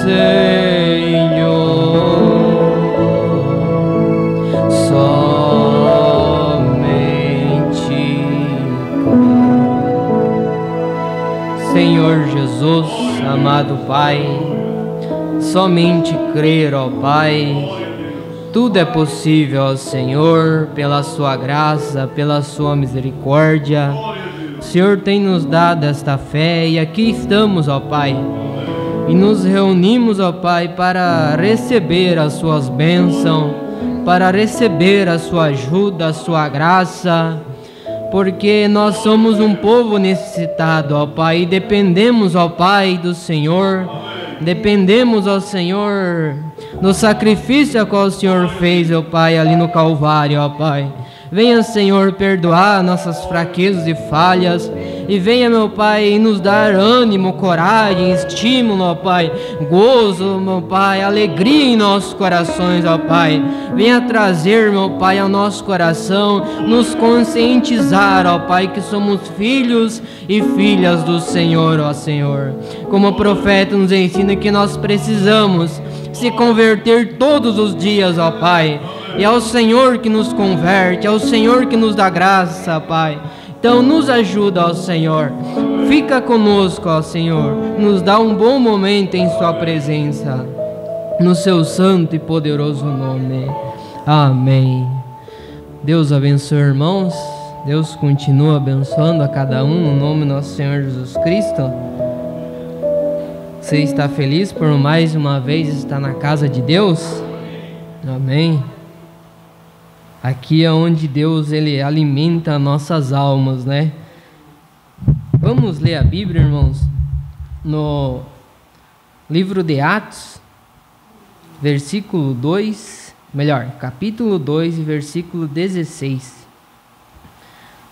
Senhor, somente crer. Senhor Jesus, amado Pai, somente crer, ó Pai. Tudo é possível ao Senhor, pela sua graça, pela sua misericórdia. O Senhor tem nos dado esta fé e aqui estamos, ó Pai. E nos reunimos, ó Pai, para receber as suas bênçãos, para receber a sua ajuda, a sua graça, porque nós somos um povo necessitado, ó Pai, e dependemos, ó Pai, do Senhor, dependemos, ó Senhor, do sacrifício a qual o Senhor fez, ó Pai, ali no Calvário, ó Pai. Venha, Senhor, perdoar nossas fraquezas e falhas, e venha, meu Pai, nos dar ânimo, coragem, estímulo, ó Pai, gozo, meu Pai, alegria em nossos corações, ó Pai. Venha trazer, meu Pai, ao nosso coração, nos conscientizar, ó Pai, que somos filhos e filhas do Senhor, ó Senhor. Como o profeta nos ensina que nós precisamos se converter todos os dias, ó Pai. E é o Senhor que nos converte, é o Senhor que nos dá graça, Pai. Então nos ajuda, ó Senhor. Fica conosco, ó Senhor. Nos dá um bom momento em sua presença. No seu santo e poderoso nome. Amém. Deus abençoe, irmãos. Deus continua abençoando a cada um no nome do nosso Senhor Jesus Cristo. Você está feliz por mais uma vez estar na casa de Deus? Amém. Aqui é onde Deus ele alimenta nossas almas, né? Vamos ler a Bíblia, irmãos, no livro de Atos, capítulo 2, versículo 16.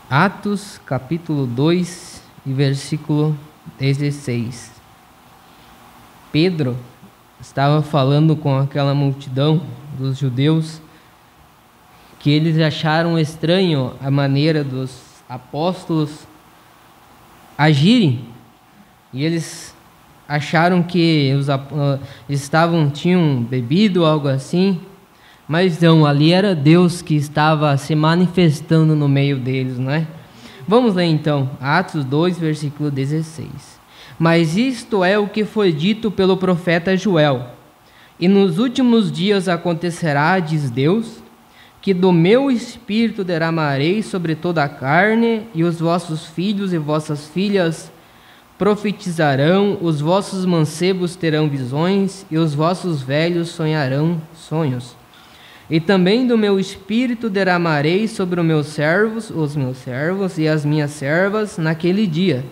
Atos, capítulo 2, versículo 16. Pedro estava falando com aquela multidão dos judeus, que eles acharam estranho a maneira dos apóstolos agirem, e eles acharam que tinham bebido algo assim, mas não, ali era Deus que estava se manifestando no meio deles, não é? Vamos ler então, Atos 2, versículo 16. Mas isto é o que foi dito pelo profeta Joel: e nos últimos dias acontecerá, diz Deus, que do meu espírito derramarei sobre toda a carne, e os vossos filhos e vossas filhas profetizarão, os vossos mancebos terão visões, e os vossos velhos sonharão sonhos. E também do meu espírito derramarei sobre os meus servos e as minhas servas naqueles dias,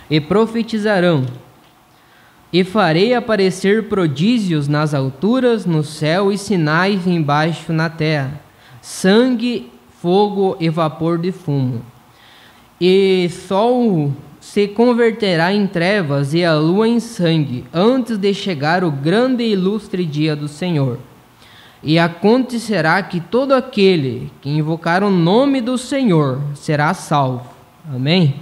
e profetizarão. E farei aparecer prodígios nas alturas, no céu, e sinais embaixo na terra: sangue, fogo e vapor de fumo. E sol se converterá em trevas e a lua em sangue, antes de chegar o grande e ilustre dia do Senhor. E acontecerá que todo aquele que invocar o nome do Senhor será salvo. Amém?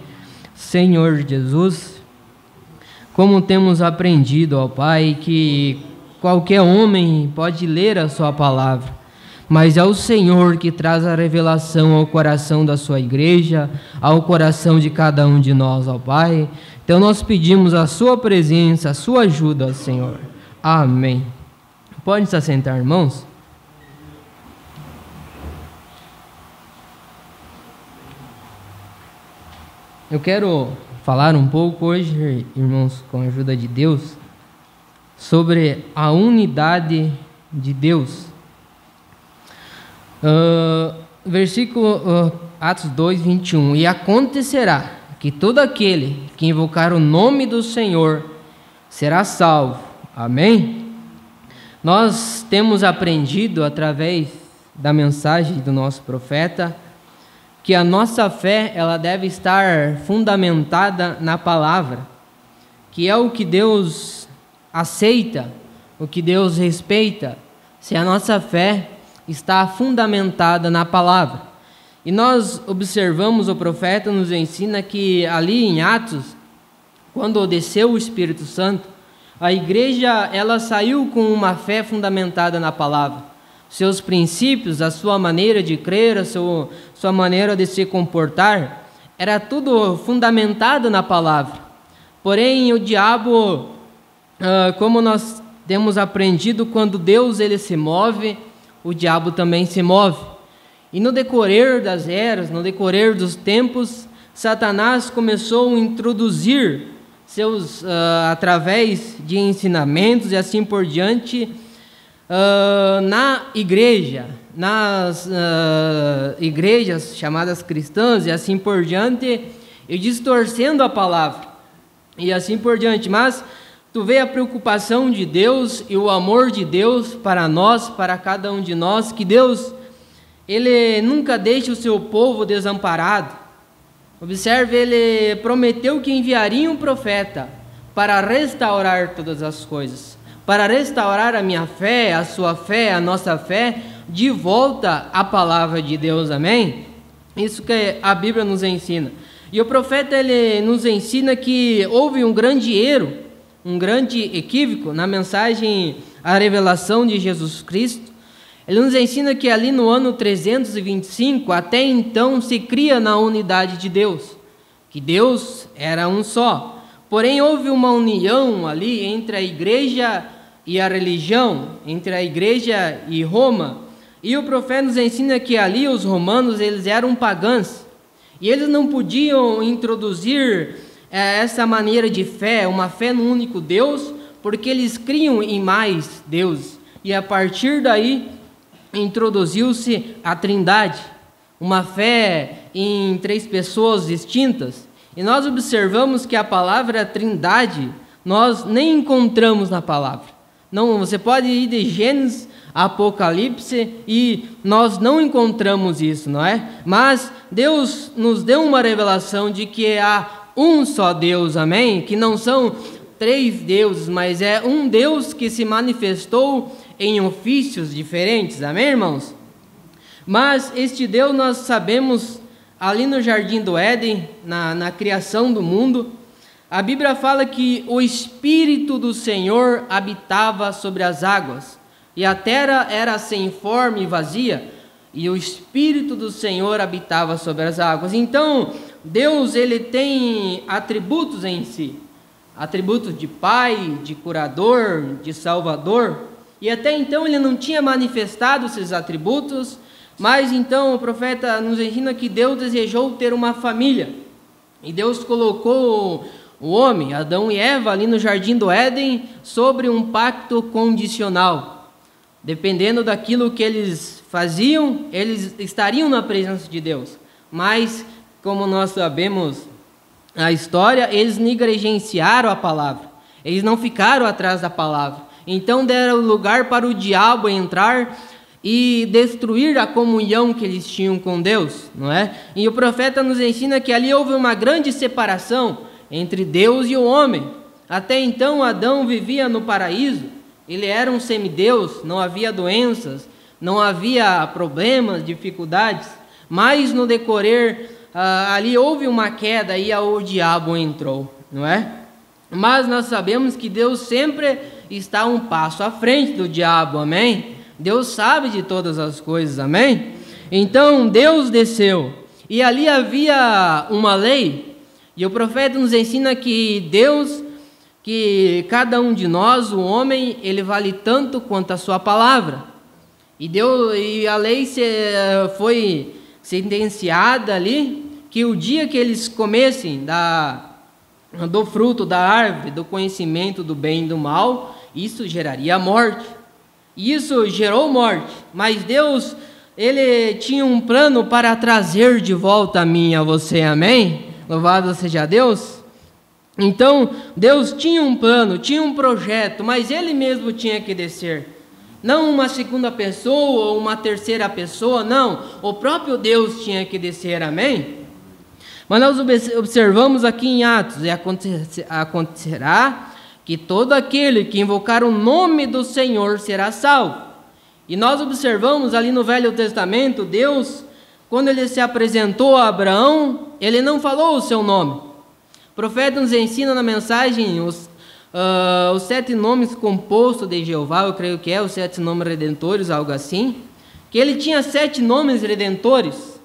Senhor Jesus, como temos aprendido, ó Pai, que qualquer homem pode ler a sua palavra, mas é o Senhor que traz a revelação ao coração da sua igreja, ao coração de cada um de nós, ó Pai. Então nós pedimos a sua presença, a sua ajuda, Senhor. Amém. Pode se assentar, irmãos? Eu quero falar um pouco hoje, irmãos, com a ajuda de Deus, sobre a unidade de Deus. Versículo Atos 2, 21. E acontecerá que todo aquele que invocar o nome do Senhor será salvo. Amém? Nós temos aprendido através da mensagem do nosso profeta que a nossa fé ela deve estar fundamentada na palavra, que é o que Deus aceita, o que Deus respeita, se a nossa fé está fundamentada na palavra. E nós observamos, o profeta nos ensina que ali em Atos, quando desceu o Espírito Santo, a igreja ela saiu com uma fé fundamentada na palavra. Seus princípios, a sua maneira de crer, a sua maneira de se comportar, era tudo fundamentado na palavra. Porém, o diabo, como nós temos aprendido, quando Deus ele se move, o diabo também se move. E no decorrer das eras, no decorrer dos tempos, Satanás começou a introduzir através de ensinamentos e assim por diante, na igreja, nas igrejas chamadas cristãs e assim por diante, e distorcendo a palavra, e assim por diante. Mas tu vê a preocupação de Deus e o amor de Deus para nós, para cada um de nós, que Deus, Ele nunca deixa o seu povo desamparado. Observe, Ele prometeu que enviaria um profeta para restaurar todas as coisas, para restaurar a minha fé, a sua fé, a nossa fé, de volta à palavra de Deus, amém? Isso que a Bíblia nos ensina. E o profeta, ele nos ensina que houve um grande erro, um grande equívoco na mensagem, a revelação de Jesus Cristo. Ele nos ensina que ali no ano 325, até então se cria na unidade de Deus, que Deus era um só. Porém, houve uma união ali entre a igreja e a religião, entre a igreja e Roma. E o profeta nos ensina que ali os romanos, eles eram pagãos. E eles não podiam introduzir essa maneira de fé, uma fé no único Deus, porque eles criam em mais deuses. E a partir daí, introduziu-se a Trindade, uma fé em 3 pessoas distintas. E nós observamos que a palavra Trindade, nós nem encontramos na palavra. Não, você pode ir de Gênesis a Apocalipse e nós não encontramos isso, não é? Mas Deus nos deu uma revelação de que há um só Deus, amém? Que não são 3 deuses, mas é um Deus que se manifestou em ofícios diferentes, amém, irmãos? Mas este Deus nós sabemos ali no Jardim do Éden, na criação do mundo, a Bíblia fala que o Espírito do Senhor habitava sobre as águas, e a terra era sem forma e vazia, e o Espírito do Senhor habitava sobre as águas. Então, Deus, ele tem atributos em si, atributos de Pai, de curador, de Salvador, e até então ele não tinha manifestado esses atributos, mas então o profeta nos ensina que Deus desejou ter uma família, e Deus colocou o homem, Adão e Eva, ali no Jardim do Éden, sobre um pacto condicional. Dependendo daquilo que eles faziam, eles estariam na presença de Deus. Mas, como nós sabemos a história, eles negligenciaram a palavra. Eles não ficaram atrás da palavra. Então deram lugar para o diabo entrar e destruir a comunhão que eles tinham com Deus, não é? E o profeta nos ensina que ali houve uma grande separação entre Deus e o homem. Até então Adão vivia no paraíso, ele era um semideus, não havia doenças, não havia problemas, dificuldades, mas no decorrer ali houve uma queda e o diabo entrou, não é? Mas nós sabemos que Deus sempre está um passo à frente do diabo, amém? Deus sabe de todas as coisas, amém? Então Deus desceu, e ali havia uma lei, e o profeta nos ensina que Deus, que cada um de nós, o homem, ele vale tanto quanto a sua palavra. E a lei foi sentenciada ali, que o dia que eles comessem do fruto da árvore, do conhecimento do bem e do mal, isso geraria morte. E isso gerou morte, mas Deus, ele tinha um plano para trazer de volta a mim e a você, amém? Louvado seja Deus. Então, Deus tinha um plano, tinha um projeto, mas ele mesmo tinha que descer. Não uma segunda pessoa ou uma terceira pessoa, não. O próprio Deus tinha que descer, amém? Mas nós observamos aqui em Atos, e acontecerá que todo aquele que invocar o nome do Senhor será salvo. E nós observamos ali no Velho Testamento, Deus, quando ele se apresentou a Abraão, ele não falou o seu nome. O profeta nos ensina na mensagem, os 7 nomes compostos de Jeová, eu creio que os 7 nomes redentores, algo assim, que ele tinha 7 nomes redentores,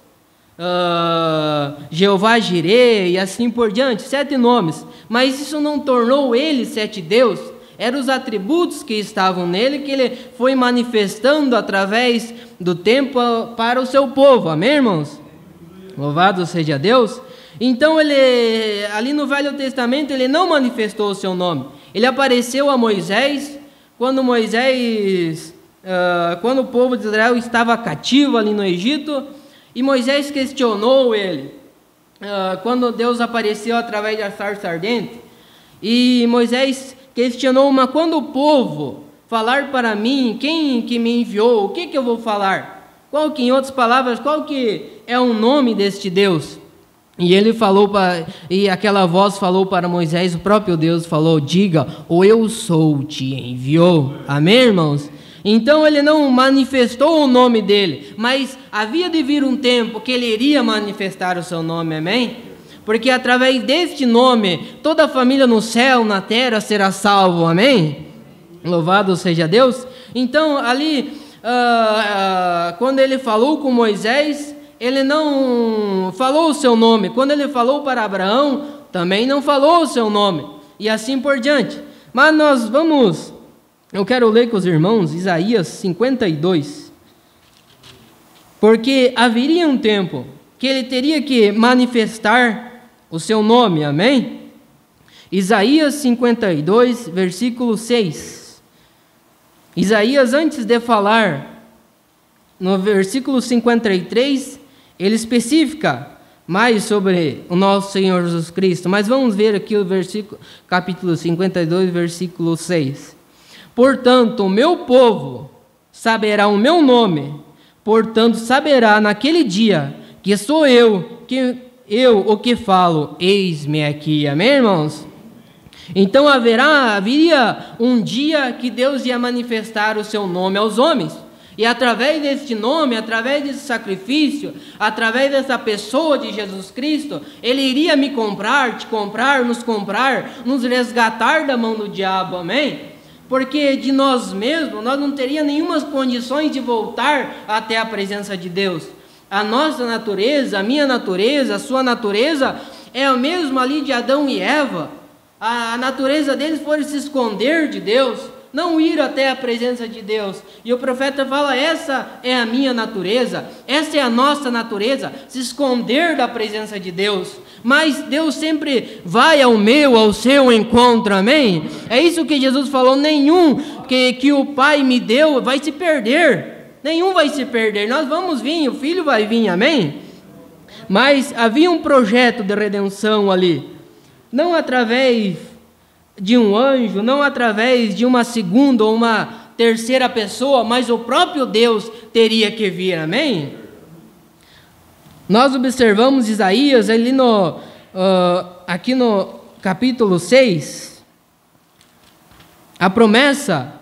Jeová Jireh e assim por diante, 7 nomes, mas isso não tornou ele 7 Deus, eram os atributos que estavam nele, que ele foi manifestando através do tempo para o seu povo, amém, irmãos? Louvado seja Deus. Então ele, ali no Velho Testamento, ele não manifestou o seu nome, ele apareceu a Moisés, quando quando o povo de Israel estava cativo ali no Egito, e Moisés questionou ele, quando Deus apareceu através da sarça ardente, e Moisés questionou, mas quando o povo falar para mim, quem que me enviou, o que eu vou falar? Em outras palavras, qual que é o nome deste Deus? E ele falou, e aquela voz falou para Moisés, o próprio Deus falou, diga, o eu sou te enviou, amém, irmãos? Então ele não manifestou o nome dele, mas havia de vir um tempo que ele iria manifestar o seu nome, amém? Porque através deste nome, toda a família no céu, na terra será salvo, amém? Louvado seja Deus. Então ali, quando ele falou com Moisés, ele não falou o seu nome. Quando ele falou para Abraão, também não falou o seu nome. E assim por diante. Mas eu quero ler com os irmãos Isaías 52. Porque haveria um tempo que ele teria que manifestar o seu nome, amém? Isaías 52, versículo 6. Isaías, antes de falar, no versículo 53, ele especifica mais sobre o nosso Senhor Jesus Cristo. Mas vamos ver aqui o capítulo 52, versículo 6. Portanto, o meu povo saberá o meu nome, portanto saberá naquele dia que sou eu, o que falo, eis-me aqui, amém, irmãos? Então haveria um dia que Deus ia manifestar o seu nome aos homens, e através deste nome, através desse sacrifício, através dessa pessoa de Jesus Cristo, Ele iria me comprar, te comprar, nos resgatar da mão do diabo, amém? Porque de nós mesmos, nós não teríamos nenhuma condições de voltar até a presença de Deus. A nossa natureza, a minha natureza, a sua natureza, é a mesma ali de Adão e Eva. A natureza deles foi se esconder de Deus, não ir até a presença de Deus. E o profeta fala, essa é a minha natureza, essa é a nossa natureza, se esconder da presença de Deus. Mas Deus sempre vai ao seu encontro, amém? É isso que Jesus falou, nenhum que o Pai me deu vai se perder, nenhum vai se perder, nós vamos vir, o Filho vai vir, amém? Mas havia um projeto de redenção ali, não através de um anjo, não através de uma segunda ou uma terceira pessoa, mas o próprio Deus teria que vir, amém? Nós observamos Isaías ali aqui no capítulo 6, a promessa,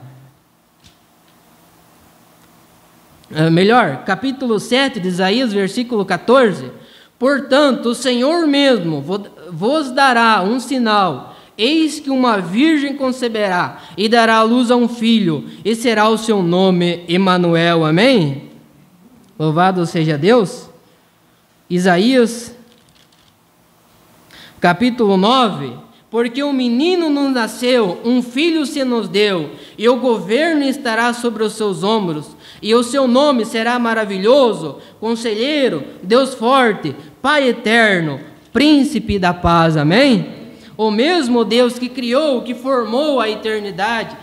capítulo 7 de Isaías, versículo 14, portanto, o Senhor mesmo vos dará um sinal, eis que uma virgem conceberá e dará à luz a um filho, e será o seu nome Emanuel, amém? Louvado seja Deus. Isaías, capítulo 9, porque um menino nos nasceu, um filho se nos deu, e o governo estará sobre os seus ombros, e o seu nome será maravilhoso, conselheiro, Deus forte, Pai eterno, príncipe da paz, amém? O mesmo Deus que criou, que formou a eternidade,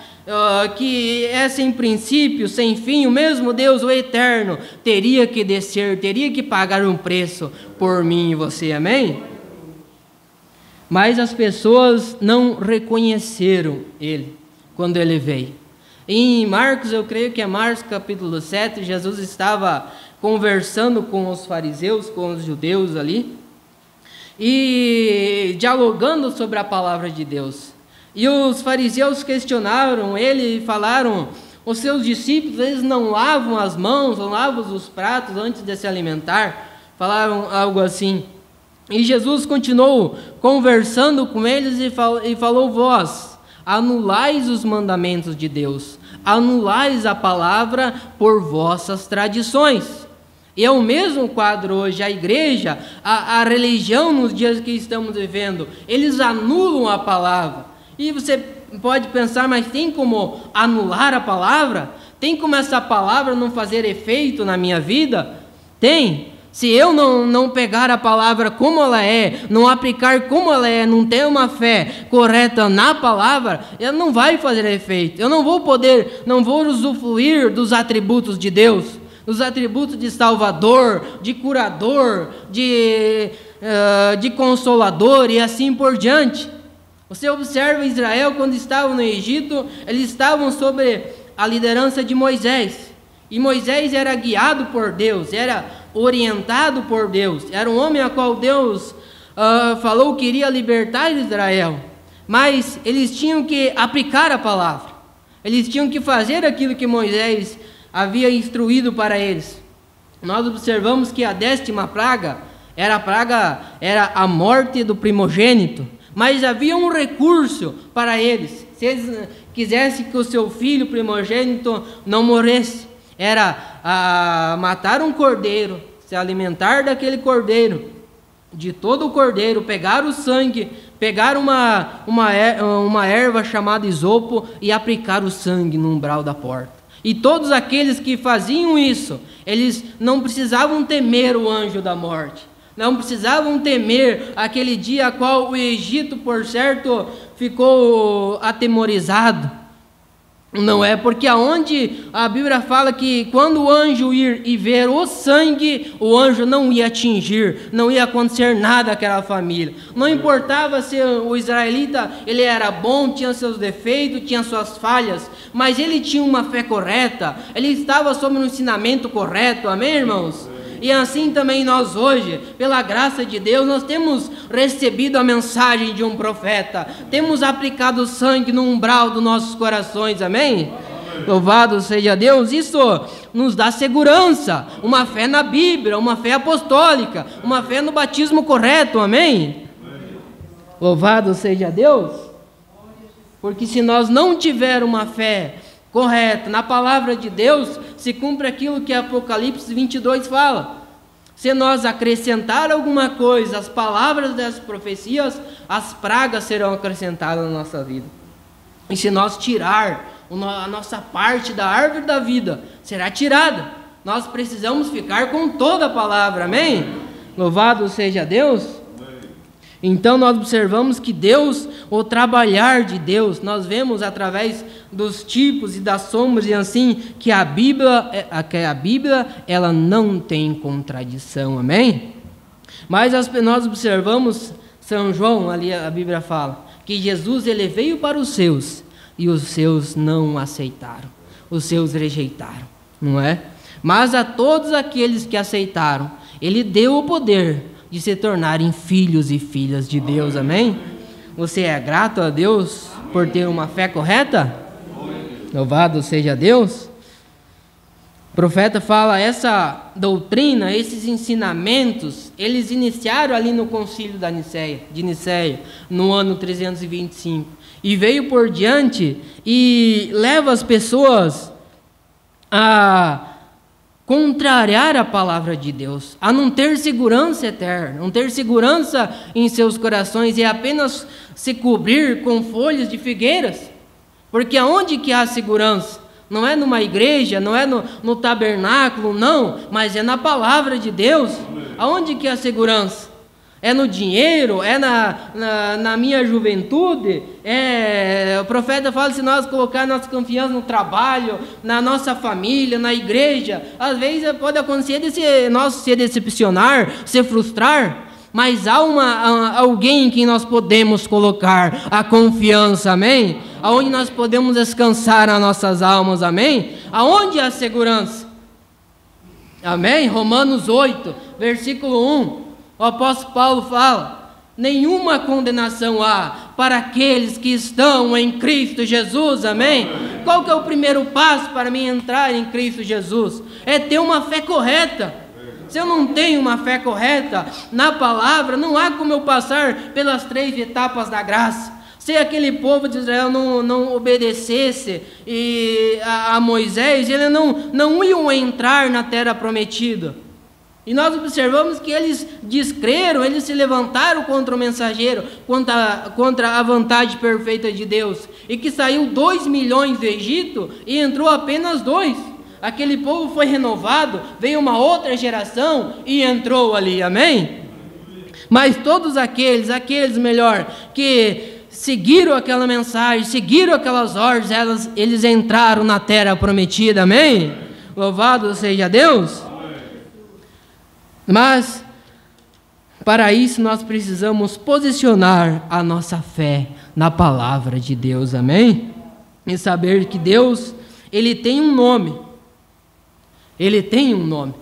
que é sem princípio, sem fim, o mesmo Deus, o eterno, teria que descer, teria que pagar um preço por mim e você, amém? Mas as pessoas não reconheceram Ele quando Ele veio. Em Marcos, eu creio que é Marcos capítulo 7, Jesus estava conversando com os fariseus, com os judeus ali, e dialogando sobre a palavra de Deus. E os fariseus questionaram ele e falaram, os seus discípulos, eles não lavam as mãos, não lavam os pratos antes de se alimentar, falaram algo assim. E Jesus continuou conversando com eles e falou, vós, anulais os mandamentos de Deus, anulais a palavra por vossas tradições. E é o mesmo quadro hoje, a igreja, a religião nos dias que estamos vivendo, eles anulam a palavra. E você pode pensar, mas tem como anular a palavra? Tem como essa palavra não fazer efeito na minha vida? Tem. Se eu não pegar a palavra como ela é, não aplicar como ela é, não ter uma fé correta na palavra, ela não vai fazer efeito. Eu não vou usufruir dos atributos de Deus, dos atributos de Salvador, de curador, de Consolador e assim por diante. Você observa Israel quando estavam no Egito, eles estavam sob a liderança de Moisés. E Moisés era guiado por Deus, era orientado por Deus, era um homem a qual Deus falou que iria libertar Israel, mas eles tinham que aplicar a palavra, eles tinham que fazer aquilo que Moisés havia instruído para eles. Nós observamos que a 10ª praga era a morte do primogênito, mas havia um recurso para eles. Se eles quisessem que o seu filho primogênito não morresse, era matar um cordeiro, se alimentar daquele cordeiro, de todo o cordeiro, pegar o sangue, pegar uma erva chamada isopo e aplicar o sangue no umbral da porta. E todos aqueles que faziam isso, eles não precisavam temer o anjo da morte, não precisavam temer aquele dia a qual o Egito, por certo, ficou atemorizado. Não é porque aonde a Bíblia fala que quando o anjo ir e ver o sangue, o anjo não ia atingir, não ia acontecer nada àquela família. Não importava se o israelita ele era bom, tinha seus defeitos, tinha suas falhas, mas ele tinha uma fé correta, ele estava sob um ensinamento correto, amém, irmãos? E assim também nós hoje, pela graça de Deus, nós temos recebido a mensagem de um profeta, temos aplicado o sangue no umbral dos nossos corações, amém? Louvado seja Deus. Isso nos dá segurança, uma fé na Bíblia, uma fé apostólica, uma fé no batismo correto, amém? Louvado seja Deus. Porque se nós não tivermos uma fé correta na palavra de Deus, se cumpre aquilo que Apocalipse 22 fala. Se nós acrescentar alguma coisa às palavras das profecias, as pragas serão acrescentadas na nossa vida. E se nós tirar a nossa parte da árvore da vida, será tirada. Nós precisamos ficar com toda a palavra, amém? Louvado seja Deus. Então nós observamos que Deus, o trabalhar de Deus, nós vemos através dos tipos e das sombras e assim, que a Bíblia ela não tem contradição, amém? Mas nós observamos São João, ali a Bíblia fala, que Jesus ele veio para os seus, e os seus não aceitaram, os seus rejeitaram, não é? Mas a todos aqueles que aceitaram, ele deu o poder de se tornarem filhos e filhas de Deus, amém? Você é grato a Deus por ter uma fé correta? Louvado seja Deus. O profeta fala, essa doutrina, esses ensinamentos, eles iniciaram ali no concílio de Nicéia, no ano 325, e veio por diante e leva as pessoas a contrariar a palavra de Deus, a não ter segurança eterna, não ter segurança em seus corações e apenas se cobrir com folhas de figueiras, porque aonde que há segurança? Não é numa igreja, não é no tabernáculo, não, mas é na palavra de Deus. Aonde que há segurança? É no dinheiro? É na minha juventude? O profeta fala, se nós colocar nossa confiança no trabalho, na nossa família, na igreja, às vezes pode acontecer nós se decepcionar, se frustrar, mas há alguém em quem nós podemos colocar a confiança, amém? Aonde nós podemos descansar as nossas almas, amém? Aonde há segurança? Amém? Romanos 8, versículo 1. O apóstolo Paulo fala, nenhuma condenação há para aqueles que estão em Cristo Jesus, amém? Qual que é o primeiro passo para mim entrar em Cristo Jesus? É ter uma fé correta. Se eu não tenho uma fé correta na palavra, não há como eu passar pelas 3 etapas da graça. Se aquele povo de Israel não obedecesse a Moisés, eles não iam entrar na terra prometida. E nós observamos que eles descreram, eles se levantaram contra o mensageiro, contra a vontade perfeita de Deus. E que saiu 2 milhões do Egito e entrou apenas 2. Aquele povo foi renovado, veio uma outra geração e entrou ali, amém? Mas todos aqueles melhor, que seguiram aquela mensagem, seguiram aquelas ordens, eles entraram na terra prometida, amém? Louvado seja Deus! Mas, para isso, nós precisamos posicionar a nossa fé na palavra de Deus, amém? E saber que Deus, Ele tem um nome. Ele tem um nome.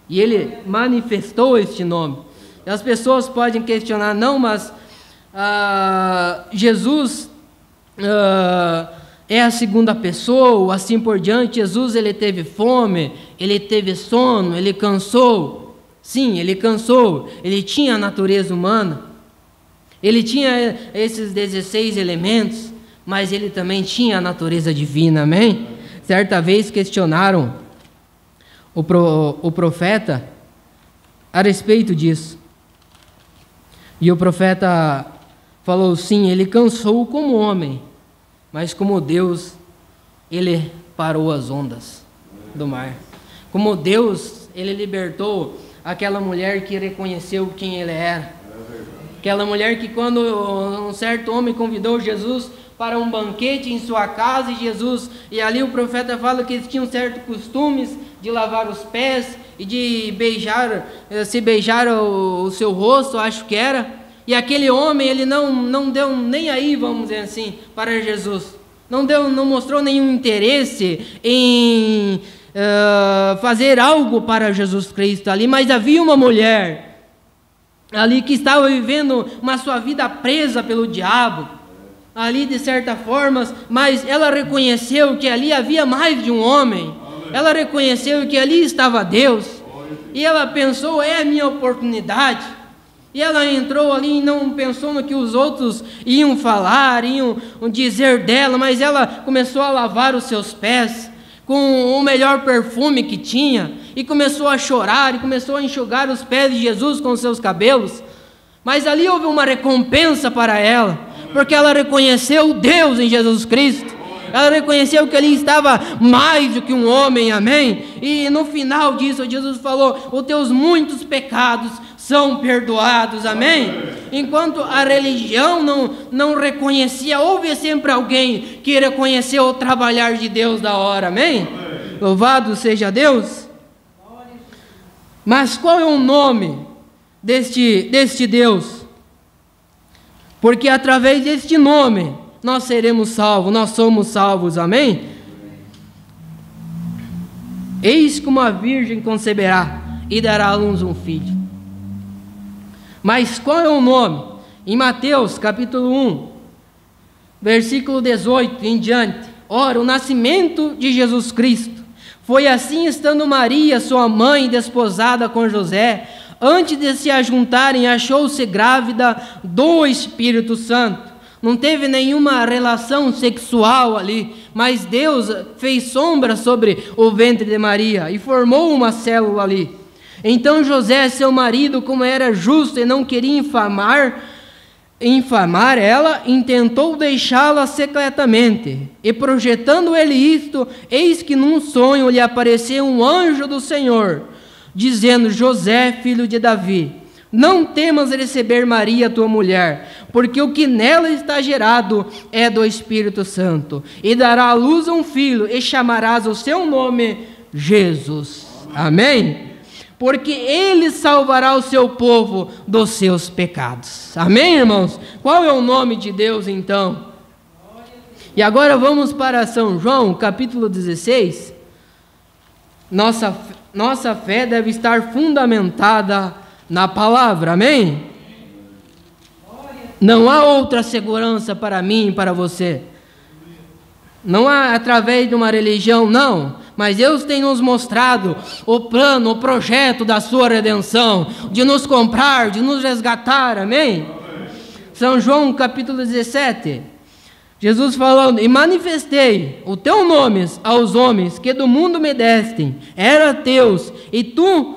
E Ele manifestou este nome. E as pessoas podem questionar, não, mas Jesus é a segunda pessoa, assim por diante. Jesus, Ele teve fome, Ele teve sono, Ele cansou. Sim, Ele cansou, Ele tinha a natureza humana, Ele tinha esses 16 elementos, mas Ele também tinha a natureza divina, amém? Certa vez questionaram o profeta a respeito disso, e o profeta falou, sim, Ele cansou como homem, mas como Deus, Ele parou as ondas do mar. Como Deus, Ele libertou aquela mulher que reconheceu quem Ele era. Aquela mulher que, quando um certo homem convidou Jesus para um banquete em sua casa, e ali o profeta fala que eles tinham certos costumes de lavar os pés e de se beijar o seu rosto, acho que era. E aquele homem, ele não deu nem aí, vamos dizer assim, para Jesus. Não mostrou nenhum interesse em fazer algo para Jesus Cristo ali, mas havia uma mulher ali que estava vivendo uma sua vida presa pelo diabo, ali de certa forma, mas ela reconheceu que ali havia mais de um homem, ela reconheceu que ali estava Deus, e ela pensou, é a minha oportunidade, e ela entrou ali e não pensou no que os outros iam falar, iam dizer dela, mas ela começou a lavar os seus pés, com o melhor perfume que tinha, e começou a chorar, e começou a enxugar os pés de Jesus com os seus cabelos, mas ali houve uma recompensa para ela, porque ela reconheceu Deus em Jesus Cristo, ela reconheceu que ali estava mais do que um homem, amém? E no final disso, Jesus falou, os teus muitos pecados são perdoados, amém? Enquanto a religião não reconhecia, houve sempre alguém que reconheceu o trabalhar de Deus da hora, amém? Louvado seja Deus! Mas qual é o nome deste Deus? Porque através deste nome nós seremos salvos, nós somos salvos, amém? Eis que uma virgem conceberá e dará à luz um filho. Mas qual é o nome? Em Mateus capítulo 1, versículo 18 em diante. Ora, o nascimento de Jesus Cristo foi assim, estando Maria, sua mãe, desposada com José, antes de se ajuntarem, achou-se grávida do Espírito Santo. Não teve nenhuma relação sexual ali, mas Deus fez sombra sobre o ventre de Maria e formou uma célula ali. Então José, seu marido, como era justo e não queria infamar ela, intentou deixá-la secretamente. E projetando ele isto, eis que num sonho lhe apareceu um anjo do Senhor, dizendo, José, filho de Davi, não temas receber Maria, tua mulher, porque o que nela está gerado é do Espírito Santo, e dará à luz um filho, e chamarás o seu nome Jesus. Amém? Porque ele salvará o seu povo dos seus pecados. Amém, irmãos? Qual é o nome de Deus, então? E agora vamos para São João, capítulo 16. Nossa fé deve estar fundamentada na palavra, amém? Não há outra segurança para mim e para você. Não há através de uma religião, não. Mas Deus tem nos mostrado o plano, o projeto da sua redenção, de nos comprar, de nos resgatar, amém? São João capítulo 17. Jesus falando: e manifestei o teu nome aos homens que do mundo me deste, era teus, e tu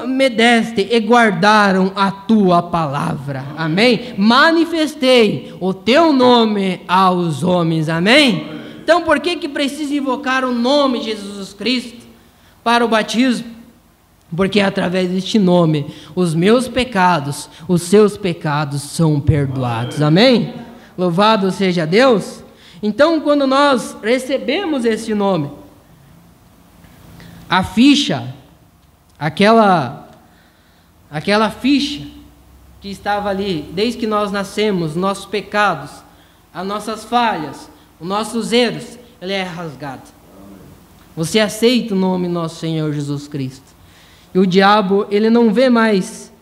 me deste e guardaram a tua palavra. Amém? Manifestei o teu nome aos homens. Amém? Então por que precisa invocar o nome de Jesus Cristo para o batismo? Porque através deste nome os meus pecados, os seus pecados são perdoados. Amém? Louvado seja Deus. Então quando nós recebemos esse nome, a ficha, aquela ficha que estava ali, desde que nós nascemos, nossos pecados, as nossas falhas, os nossos erros, ele é rasgado. Você aceita o nome do nosso Senhor Jesus Cristo. E o diabo, ele não vê mais,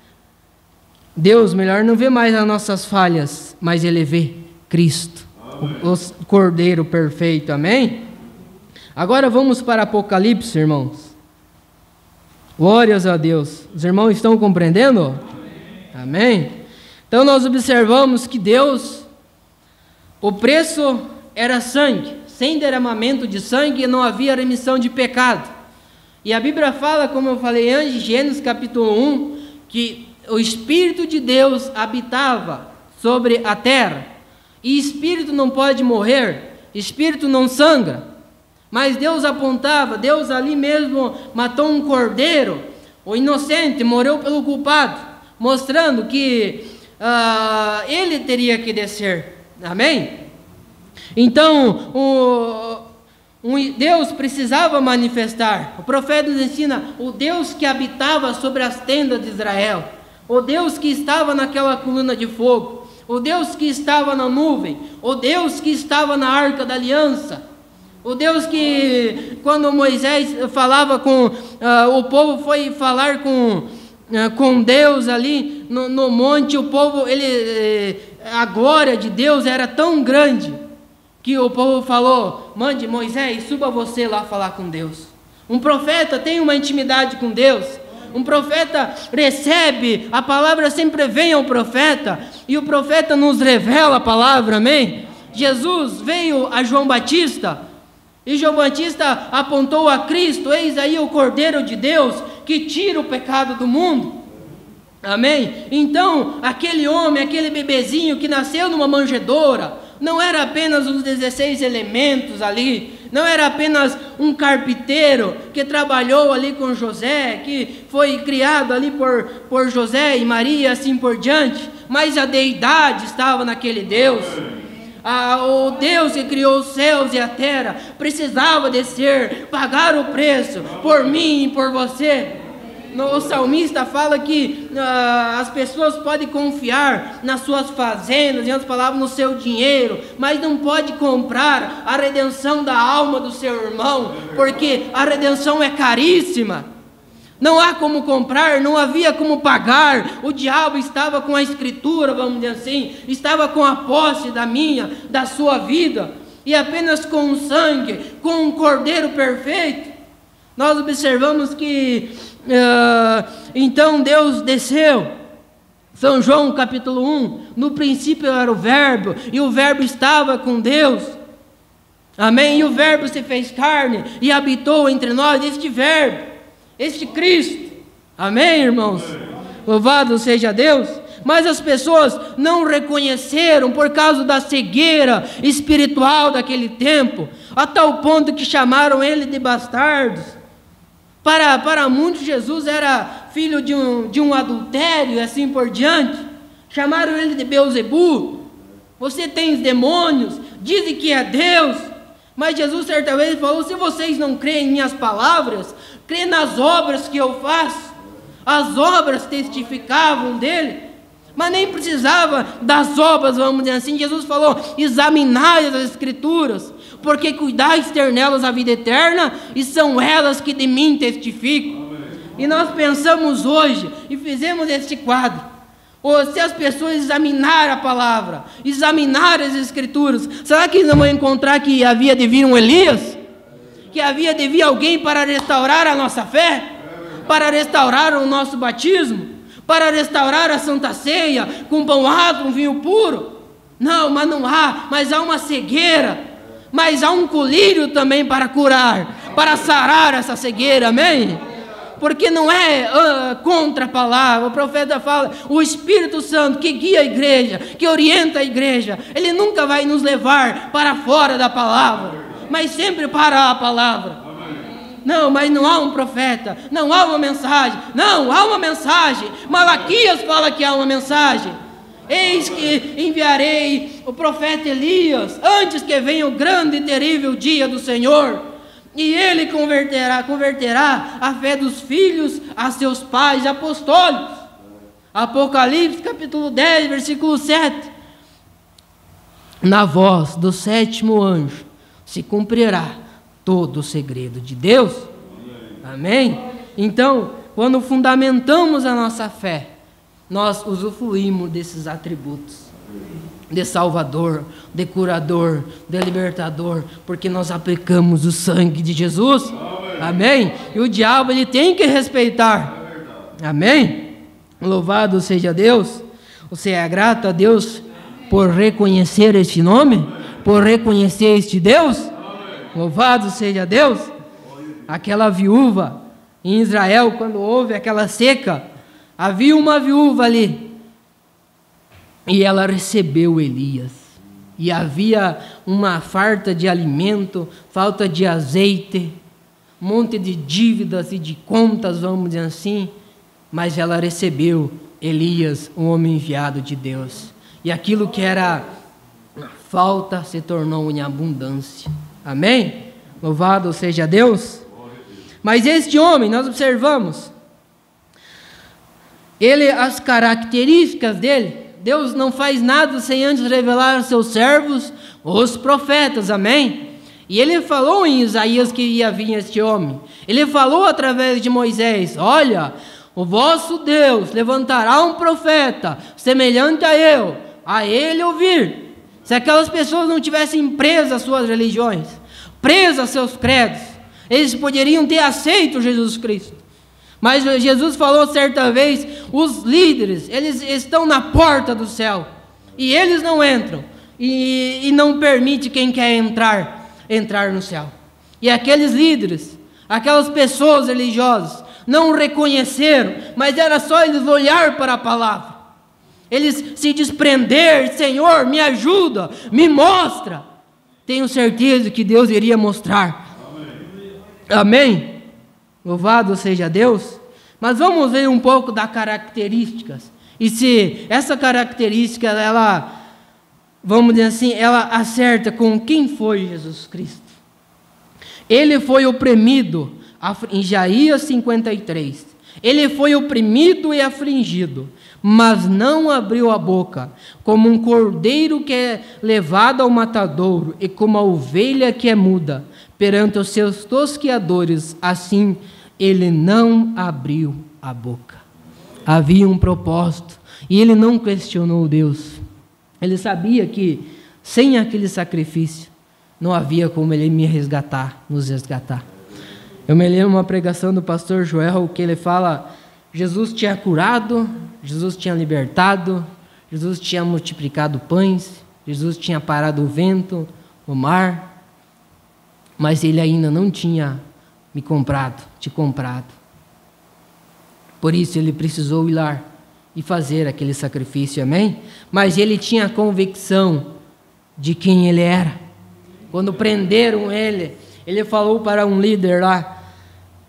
Deus, melhor, não vê mais as nossas falhas, mas ele vê Cristo, o Cordeiro perfeito. Amém? Agora vamos para Apocalipse, irmãos. Glórias a Deus. Os irmãos estão compreendendo? Amém? Então nós observamos que Deus, o preço era sangue. Sem derramamento de sangue não havia remissão de pecado. E a Bíblia fala, como eu falei antes, Gênesis capítulo 1, que o Espírito de Deus habitava sobre a terra. E Espírito não pode morrer, Espírito não sangra. Mas Deus apontava, Deus ali mesmo matou um cordeiro, o inocente, morreu pelo culpado, mostrando que ele teria que descer. Amém? Então, Deus precisava manifestar. O profeta nos ensina o Deus que habitava sobre as tendas de Israel, o Deus que estava naquela coluna de fogo, o Deus que estava na nuvem, o Deus que estava na arca da aliança, o Deus que, quando Moisés falava com o povo, foi falar com Deus ali no monte, o povo, a glória de Deus era tão grande que o povo falou: mande Moisés, suba você lá falar com Deus. Um profeta tem uma intimidade com Deus. Um profeta recebe, a palavra sempre vem ao profeta, e o profeta nos revela a palavra. Amém? Jesus veio a João Batista, e João Batista apontou a Cristo: eis aí o Cordeiro de Deus que tira o pecado do mundo. Amém? Então, aquele homem, aquele bebezinho que nasceu numa manjedoura, não era apenas os 16 elementos ali, não era apenas um carpinteiro que trabalhou ali com José, que foi criado ali por José e Maria, assim por diante, mas a deidade estava naquele Deus. O Deus que criou os céus e a terra precisava descer, pagar o preço por mim e por você. O salmista fala que as pessoas podem confiar nas suas fazendas, em outras palavras, no seu dinheiro, mas não pode comprar a redenção da alma do seu irmão, porque a redenção é caríssima. Não há como comprar, não havia como pagar. O diabo estava com a escritura, vamos dizer assim, estava com a posse da sua vida, e apenas com o sangue, com um cordeiro perfeito, nós observamos que então Deus desceu. São João capítulo 1, no princípio era o verbo, e o verbo estava com Deus. Amém? E o verbo se fez carne e habitou entre nós, este verbo, este Cristo. Amém, irmãos? Louvado seja Deus. Mas as pessoas não reconheceram por causa da cegueira espiritual daquele tempo, a tal ponto que chamaram ele de bastardos. Para muitos, Jesus era filho de um adultério e assim por diante. Chamaram ele de Beelzebu. Você tem os demônios, dizem que é Deus. Mas Jesus certa vez falou: se vocês não creem em minhas palavras, creem nas obras que eu faço. As obras testificavam dele, mas nem precisava das obras, vamos dizer assim. Jesus falou: examinai as escrituras, porque cuidais ter nelas a vida eterna, e são elas que de mim testificam. E nós pensamos hoje, e fizemos este quadro: se as pessoas examinarem a palavra, examinarem as escrituras, será que não vão encontrar que havia de vir um Elias? Que havia de vir alguém para restaurar a nossa fé? Para restaurar o nosso batismo? para restaurar a Santa Ceia com pão alto, com vinho puro? Não, mas há uma cegueira, mas há um colírio também para curar, para sarar essa cegueira, amém? Porque não é contra a palavra. O profeta fala, o Espírito Santo que guia a igreja, que orienta a igreja, ele nunca vai nos levar para fora da palavra, mas sempre para a palavra. Não, mas não há um profeta, não há uma mensagem. Não, há uma mensagem. Malaquias fala que há uma mensagem. Eis que enviarei o profeta Elias, antes que venha o grande e terrível dia do Senhor. E ele converterá a fé dos filhos a seus pais apostólicos. Apocalipse capítulo 10, versículo 7. Na voz do 7º anjo se cumprirá todo o segredo de Deus. Amém? Então, quando fundamentamos a nossa fé, nós usufruímos desses atributos. De Salvador, de Curador, de Libertador, porque nós aplicamos o sangue de Jesus. Amém? E o diabo, ele tem que respeitar. Amém? Louvado seja Deus. Você é grato a Deus por reconhecer este nome? Por reconhecer este Deus? Louvado seja Deus. Aquela viúva em Israel, quando houve aquela seca, havia uma viúva ali. E ela recebeu Elias. E havia uma farta de alimento, falta de azeite, um monte de dívidas e de contas, vamos dizer assim. Mas ela recebeu Elias, um homem enviado de Deus. E aquilo que era falta se tornou em abundância. Amém? Louvado seja Deus. Mas este homem, nós observamos, as características dele, Deus não faz nada sem antes revelar aos seus servos, os profetas, amém? E ele falou em Isaías que ia vir este homem. Ele falou através de Moisés, olha, o vosso Deus levantará um profeta semelhante a ele ouvir. Se aquelas pessoas não tivessem presas às suas religiões, presas aos seus credos, eles poderiam ter aceito Jesus Cristo. Mas Jesus falou certa vez, os líderes, eles estão na porta do céu, e eles não entram, e não permite quem quer entrar no céu. E aqueles líderes, aquelas pessoas religiosas, não reconheceram, mas era só eles olhar para a palavra, eles se desprender, Senhor, me ajuda, me mostra. Tenho certeza que Deus iria mostrar. Amém? Louvado seja Deus. Mas vamos ver um pouco das características. E se essa característica, ela, vamos dizer assim, ela acerta com quem foi Jesus Cristo. Ele foi oprimido, em Isaías 53. Ele foi oprimido e afligido, mas não abriu a boca, como um cordeiro que é levado ao matadouro, e como a ovelha que é muda perante os seus tosqueadores, assim ele não abriu a boca. Havia um propósito, e ele não questionou Deus. Ele sabia que sem aquele sacrifício não havia como ele nos resgatar. Eu me lembro uma pregação do pastor Joel, que ele fala, Jesus tinha curado, Jesus tinha libertado, Jesus tinha multiplicado pães, Jesus tinha parado o vento, o mar, mas ele ainda não tinha te comprado. Por isso ele precisou ir lá e fazer aquele sacrifício, amém? Mas ele tinha a convicção de quem ele era. Quando prenderam ele, ele falou para um líder lá,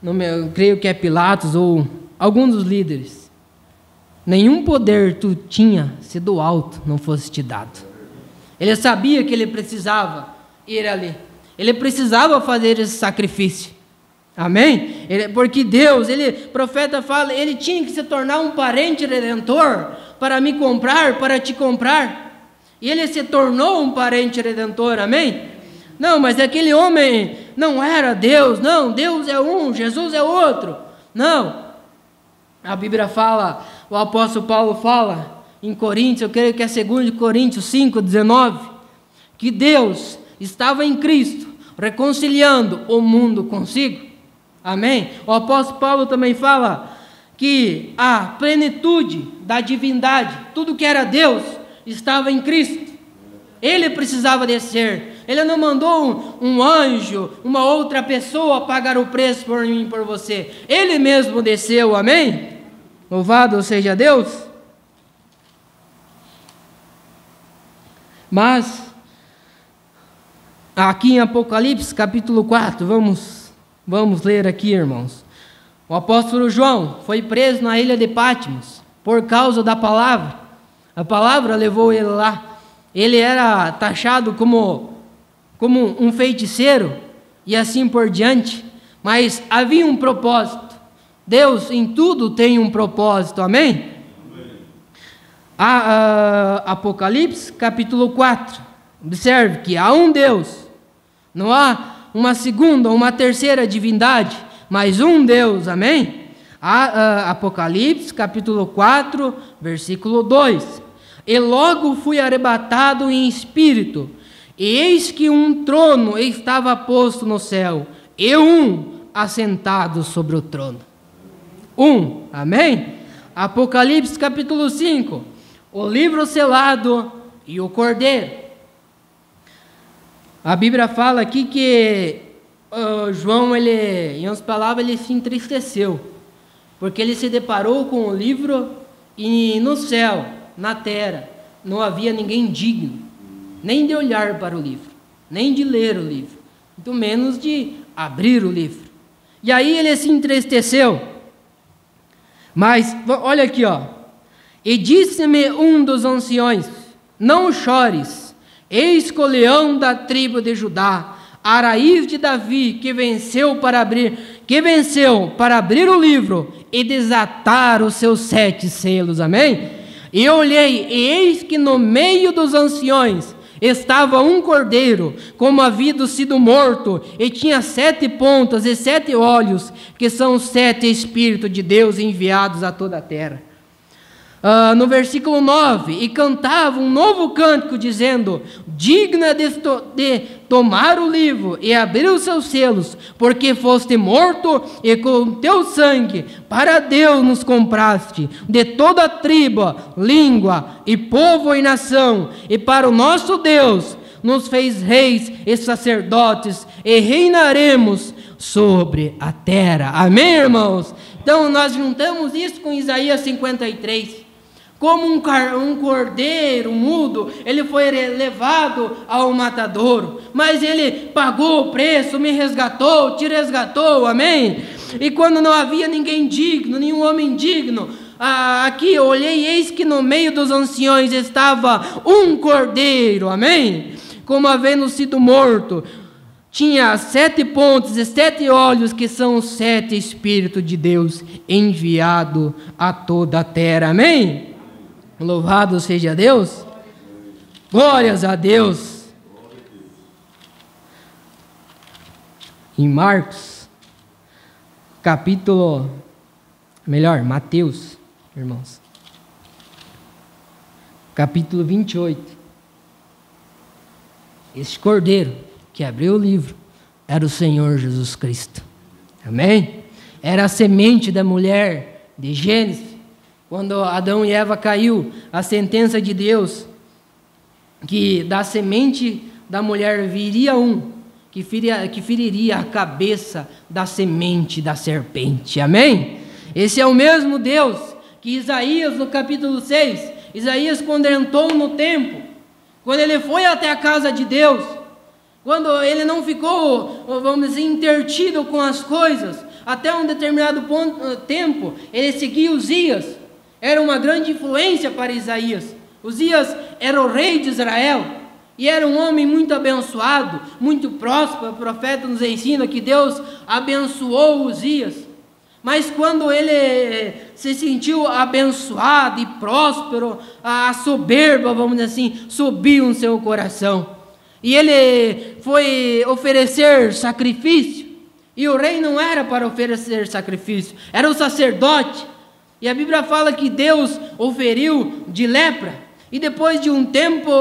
eu creio que é Pilatos ou algum dos líderes, nenhum poder tu tinha se do alto não fosse te dado. Ele sabia que ele precisava ir ali. Ele precisava fazer esse sacrifício. Amém? Porque Deus, o profeta fala, ele tinha que se tornar um parente redentor para me comprar, para te comprar. E ele se tornou um parente redentor, amém? Não, mas aquele homem não era Deus, não, Deus é um, Jesus é outro. Não. A Bíblia fala, o apóstolo Paulo fala em Coríntios, eu creio que é 2 Coríntios 5:19, que Deus estava em Cristo, reconciliando o mundo consigo. Amém? O apóstolo Paulo também fala que a plenitude da divindade, tudo que era Deus, estava em Cristo. Ele precisava descer. Ele não mandou um anjo, uma outra pessoa pagar o preço por mim e por você. Ele mesmo desceu, amém? Louvado seja Deus. Mas, aqui em Apocalipse, capítulo 4, vamos ler aqui, irmãos. O apóstolo João foi preso na ilha de Patmos por causa da palavra. A palavra levou ele lá. Ele era taxado como um feiticeiro e assim por diante. Mas havia um propósito. Deus em tudo tem um propósito, amém? Apocalipse capítulo 4. Observe que há um Deus. Não há uma segunda ou uma terceira divindade, mas um Deus, amém? Apocalipse capítulo 4, versículo 2. E logo fui arrebatado em espírito, e eis que um trono estava posto no céu, e um assentado sobre o trono. Amém? Apocalipse capítulo 5. O livro selado e o cordeiro. A Bíblia fala aqui que João, em outras palavras, ele se entristeceu, porque ele se deparou com o livro e no céu, na terra, não havia ninguém digno, nem de olhar para o livro, nem de ler o livro, muito menos de abrir o livro. E aí ele se entristeceu. Mas, olha aqui, e disse-me um dos anciões: não chores, eis que o leão da tribo de Judá, a raiz de Davi, que venceu para abrir o livro e desatar os seus 7 selos, amém? E eu olhei, e eis que no meio dos anciões estava um cordeiro, como havia sido morto, e tinha 7 pontas e 7 olhos, que são os 7 Espíritos de Deus enviados a toda a terra. No versículo 9, e cantava um novo cântico, dizendo: digna de tomar o livro e abrir os seus selos, porque foste morto e com teu sangue para Deus nos compraste, de toda tribo, língua e povo e nação, e para o nosso Deus nos fez reis e sacerdotes, e reinaremos sobre a terra. Amém, irmãos? Então nós juntamos isso com Isaías 53. Como um cordeiro mudo, ele foi levado ao matadouro, mas ele pagou o preço, me resgatou, te resgatou, amém? E quando não havia ninguém digno, nenhum homem digno, aqui eu olhei, eis que no meio dos anciões estava um cordeiro, amém? Como havendo sido morto, tinha 7 pontas e 7 olhos, que são os 7 Espíritos de Deus enviado a toda a terra, amém? Louvado seja Deus. Glórias a Deus. Em Mateus, irmãos, capítulo 28. Este cordeiro que abriu o livro era o Senhor Jesus Cristo. Amém? Era a semente da mulher de Gênesis. Quando Adão e Eva caiu, a sentença de Deus, que da semente da mulher viria que feriria a cabeça da semente da serpente. Amém? Esse é o mesmo Deus que Isaías, no capítulo 6, Isaías, quando entrou no templo, quando ele foi até a casa de Deus, quando ele não ficou, vamos dizer, intertido com as coisas, até um determinado tempo, ele seguia Uzias. Era uma grande influência para Isaías. Uzias era o rei de Israel e era um homem muito abençoado, muito próspero. O profeta nos ensina que Deus abençoou Uzias. Mas quando ele se sentiu abençoado e próspero, a soberba, vamos dizer assim, subiu no seu coração. E ele foi oferecer sacrifício. E o rei não era para oferecer sacrifício, era o sacerdote. E a Bíblia fala que Deus o feriu de lepra. E depois de um tempo,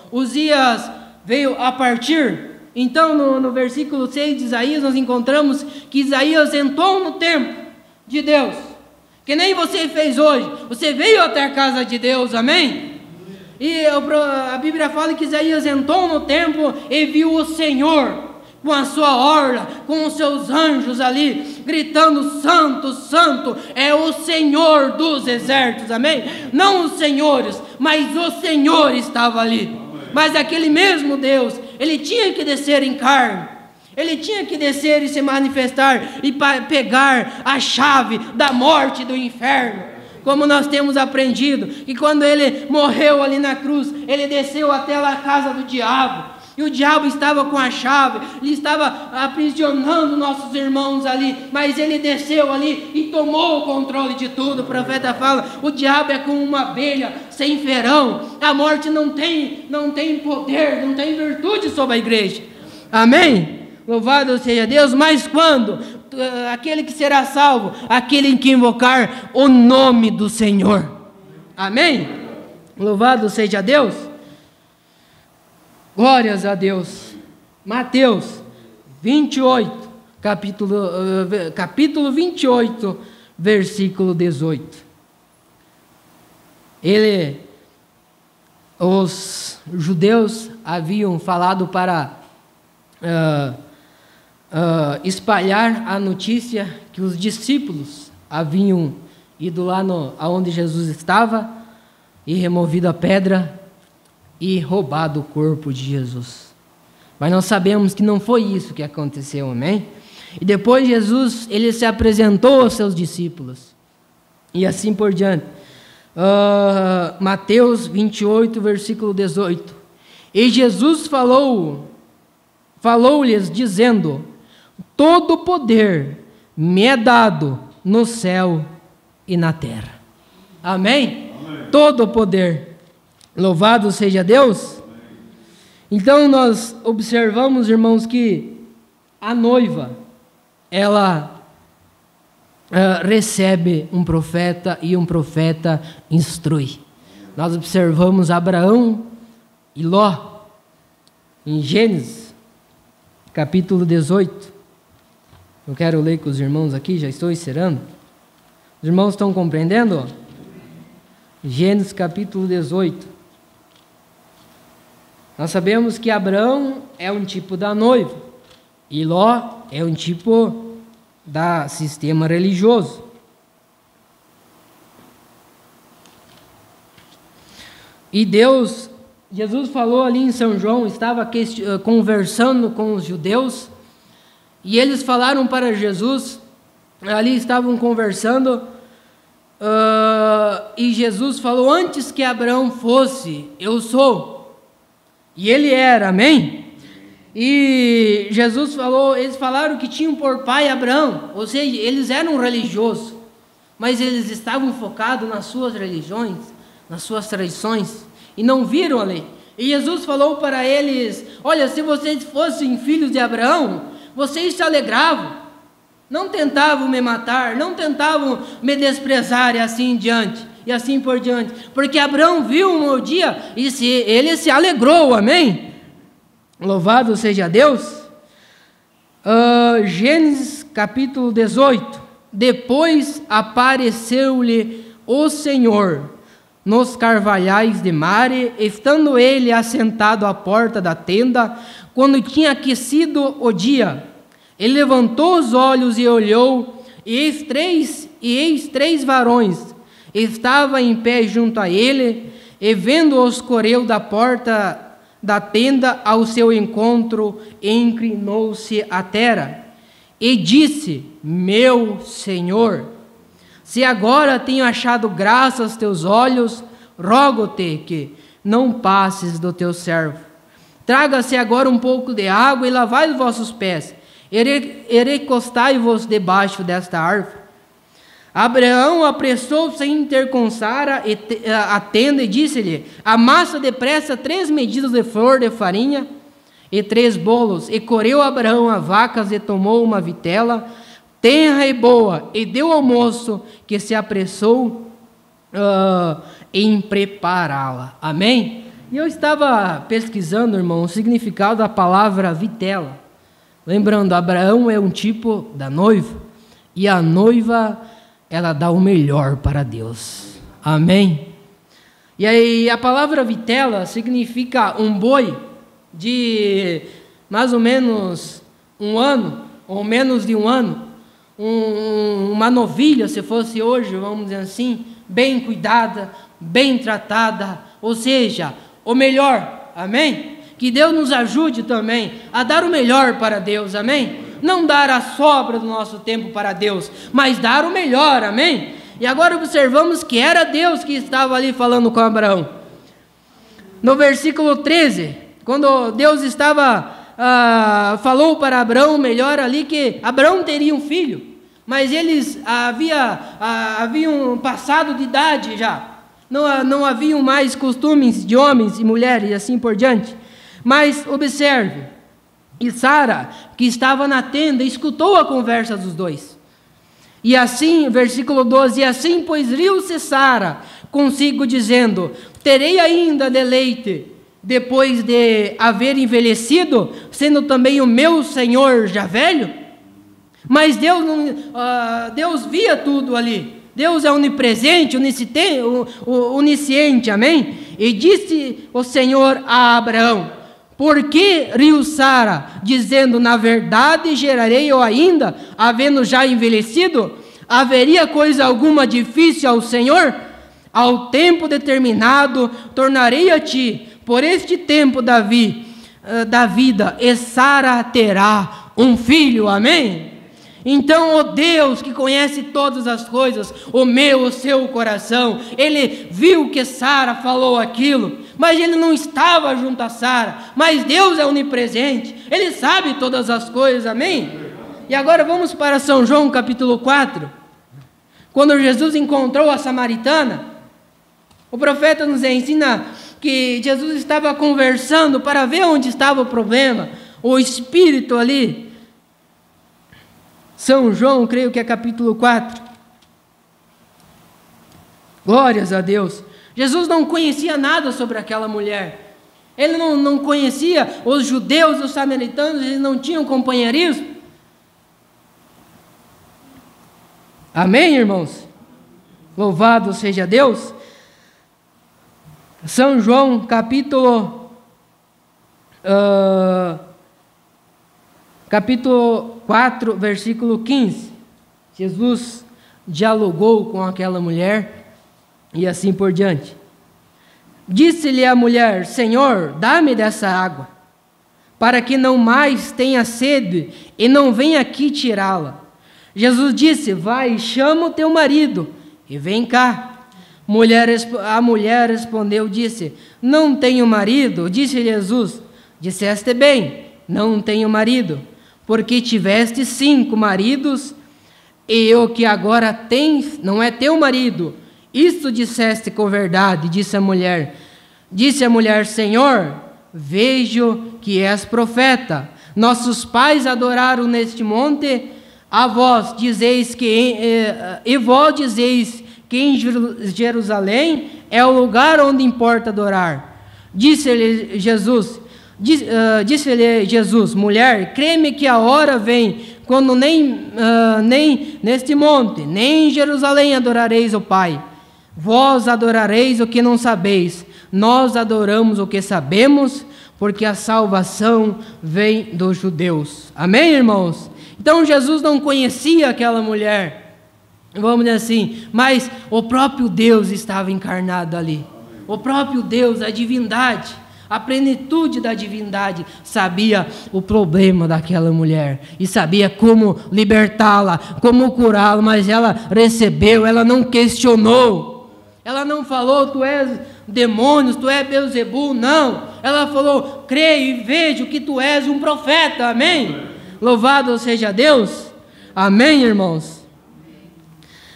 Uzias veio a partir. Então, no versículo 6 de Isaías, nós encontramos que Isaías entrou no templo de Deus. Que nem você fez hoje. Você veio até a casa de Deus, amém? E a Bíblia fala que Isaías entrou no templo e viu o Senhor com a sua orla, com os seus anjos ali, gritando: Santo, Santo, é o Senhor dos exércitos, amém? Não os senhores, mas o Senhor estava ali. Mas aquele mesmo Deus, Ele tinha que descer em carne, Ele tinha que descer e se manifestar, e pegar a chave da morte e do inferno, como nós temos aprendido, que quando Ele morreu ali na cruz, Ele desceu até a casa do diabo, e o diabo estava com a chave, ele estava aprisionando nossos irmãos ali, mas ele desceu ali e tomou o controle de tudo. O profeta fala: o diabo é como uma abelha sem ferão, a morte não tem poder, não tem virtude sobre a igreja, amém? Louvado seja Deus. Mas quando? Aquele que será salvo, aquele que invocar o nome do Senhor, amém? Louvado seja Deus. Glórias a Deus. Mateus 28, capítulo 28, versículo 18. Os judeus haviam falado para espalhar a notícia que os discípulos haviam ido lá aonde Jesus estava e removido a pedra e roubado o corpo de Jesus. Mas nós sabemos que não foi isso que aconteceu, amém? E depois Jesus, ele se apresentou aos seus discípulos, e assim por diante. Mateus 28, versículo 18. E Jesus falou-lhes dizendo: todo poder me é dado no céu e na terra. Amém? Amém. Todo o poder. Louvado seja Deus. Então nós observamos, irmãos, que a noiva, ela recebe um profeta e um profeta instrui. Nós observamos Abraão e Ló em Gênesis capítulo 18. Eu quero ler com os irmãos aqui, já estou encerrando. Os irmãos estão compreendendo? Gênesis capítulo 18. Nós sabemos que Abraão é um tipo da noiva e Ló é um tipo da sistema religioso. E Jesus falou ali em São João, estava conversando com os judeus, e eles falaram para Jesus, ali estavam conversando, e Jesus falou: antes que Abraão fosse, eu sou. E ele era, amém? E Jesus falou, eles falaram que tinham por pai Abraão, ou seja, eles eram religiosos, mas eles estavam focados nas suas religiões, nas suas tradições, e não viram a lei. E Jesus falou para eles: olha, se vocês fossem filhos de Abraão, vocês se alegravam, não tentavam me matar, não tentavam me desprezar e assim em diante. E assim por diante, porque Abraão viu um meu dia e ele se alegrou, amém? Louvado seja Deus. Gênesis capítulo 18. Depois apareceu-lhe o Senhor nos carvalhais de Mare, estando ele assentado à porta da tenda, quando tinha aquecido o dia. Ele levantou os olhos e olhou, e eis três varões estava em pé junto a ele, e vendo-os correu da porta da tenda ao seu encontro, inclinou-se à terra, e disse: meu Senhor, se agora tenho achado graça aos teus olhos, rogo-te que não passes do teu servo. Traga-se agora um pouco de água e lavai os vossos pés, e recostai-vos debaixo desta árvore. Abraão apressou-se em ter com Sara a tenda e disse-lhe: amassa depressa 3 medidas de flor de farinha e 3 bolos. E correu Abraão a vacas e tomou uma vitela tenra e boa, e deu ao moço, que se apressou em prepará-la. Amém? E eu estava pesquisando, irmão, o significado da palavra vitela. Lembrando, Abraão é um tipo da noiva, e a noiva ela dá o melhor para Deus. Amém? E aí a palavra vitela significa um boi de mais ou menos 1 ano, ou menos de 1 ano, uma novilha, se fosse hoje, vamos dizer assim, bem cuidada, bem tratada, ou seja, o melhor, amém? Que Deus nos ajude também a dar o melhor para Deus, amém? Não dar a sobra do nosso tempo para Deus, mas dar o melhor, amém? E agora observamos que era Deus que estava ali falando com Abraão. No versículo 13, quando Deus falou para Abraão melhor ali que Abraão teria um filho, mas eles haviam passado de idade já, não haviam mais costumes de homens e mulheres e assim por diante. Mas observe, e Sara, que estava na tenda, escutou a conversa dos dois. E assim, versículo 12, e assim pois riu-se Sara consigo dizendo, terei ainda deleite depois de haver envelhecido, sendo também o meu Senhor já velho? Mas Deus via tudo ali. Deus é onipresente, onisciente, amém? E disse o Senhor a Abraão, por que riu Sara, dizendo, na verdade gerarei eu ainda, havendo já envelhecido? Haveria coisa alguma difícil ao Senhor? Ao tempo determinado, tornarei a ti, por este tempo da vida, e Sara terá um filho, amém? Então, o Deus que conhece todas as coisas, o seu coração, ele viu que Sara falou aquilo, mas ele não estava junto a Sara, mas Deus é onipresente, ele sabe todas as coisas, amém? E agora vamos para São João capítulo 4, quando Jesus encontrou a samaritana, o profeta nos ensina que Jesus estava conversando para ver onde estava o problema, o espírito ali. São João, creio que é capítulo 4. Glórias a Deus. Jesus não conhecia nada sobre aquela mulher. Ele não conhecia os judeus, os samaritanos, eles não tinham companheirismo. Amém, irmãos? Louvado seja Deus. São João, capítulo 4, versículo 15. Jesus dialogou com aquela mulher e assim por diante. Disse-lhe a mulher, Senhor, dá-me dessa água, para que não mais tenha sede e não venha aqui tirá-la. Jesus disse, vai, chama o teu marido e vem cá. A mulher respondeu, disse, não tenho marido. Disse Jesus, disseste bem, não tenho marido, porque tiveste 5 maridos, e o que agora tens não é teu marido. Isto disseste com verdade, disse a mulher. Disse a mulher, Senhor, vejo que és profeta. Nossos pais adoraram neste monte, vós dizeis que em Jerusalém é o lugar onde importa adorar. Disse-lhe Jesus, mulher, crê-me que a hora vem, quando nem neste monte, nem em Jerusalém adorareis o Pai. Vós adorareis o que não sabeis, nós adoramos o que sabemos, porque a salvação vem dos judeus. Amém, irmãos? Então Jesus não conhecia aquela mulher, vamos dizer assim, mas o próprio Deus estava encarnado ali. O próprio Deus, a divindade, a plenitude da divindade, sabia o problema daquela mulher e sabia como libertá-la, como curá-la, mas ela recebeu, ela não questionou, ela não falou, tu és demônios, tu és Beelzebul, não. Ela falou, creio e vejo que tu és um profeta, amém? Louvado seja Deus, amém, irmãos?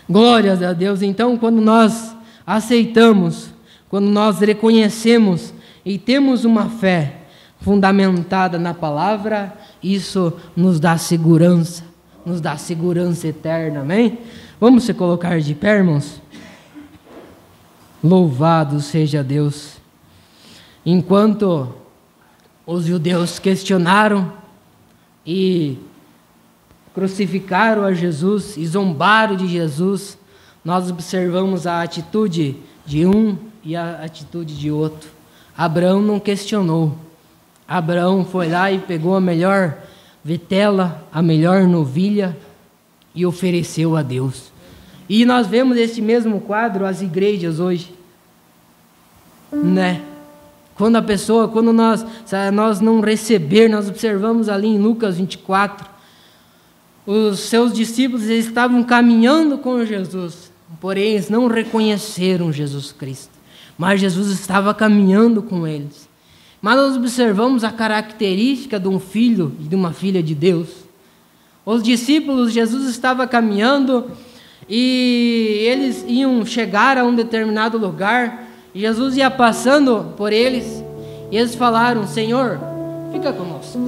Glórias a Deus. Então, quando nós aceitamos, quando nós reconhecemos e temos uma fé fundamentada na palavra, isso nos dá segurança eterna, amém? Vamos se colocar de pé, irmãos? Louvado seja Deus. Enquanto os judeus questionaram e crucificaram a Jesus e zombaram de Jesus, nós observamos a atitude de um e a atitude de outro. Abraão não questionou. Abraão foi lá e pegou a melhor vitela, a melhor novilha e ofereceu a Deus. E nós vemos esse mesmo quadro as igrejas hoje, né? Quando nós não receber, nós observamos ali em Lucas 24, os seus discípulos eles estavam caminhando com Jesus, porém eles não reconheceram Jesus Cristo, mas Jesus estava caminhando com eles. Mas nós observamos a característica de um filho e de uma filha de Deus. Os discípulos, Jesus estava caminhando e eles iam chegar a um determinado lugar, e Jesus ia passando por eles, e eles falaram: Senhor, fica conosco.